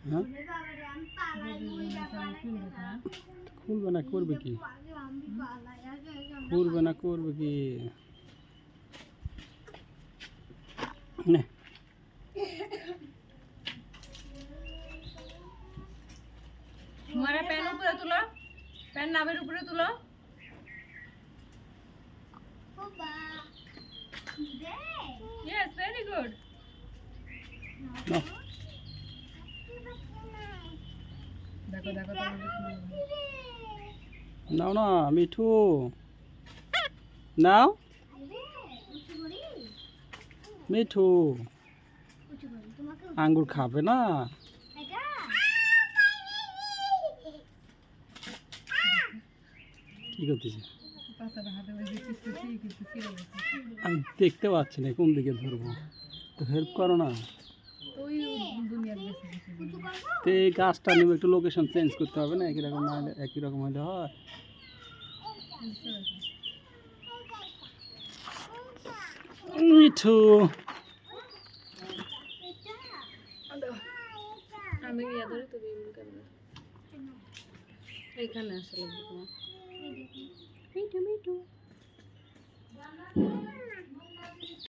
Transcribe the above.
হ্যাঁ খুলবে না করবে কি করবে না করবে কি নে तुम्हारा पेन ऊपर तुलो पेन नावेर ऊपर तुलो यस वेरी गुड নাও देखो देखो নাও না মিঠু নাও মিঠু আঙ্গুর খাবে না কি করতেছে আমি দেখতে পাচ্ছি না কোন দিকে ধরবো তো হেল্প করো না তো এই গাছটা নেবে একটু লোকেশন চেঞ্জ করতে হবে না একই রকম না হলে একই রকম হলে হয় মিঠু আমি ইয়া ধরে তুমি এখানে আসলে মিঠু মিঠু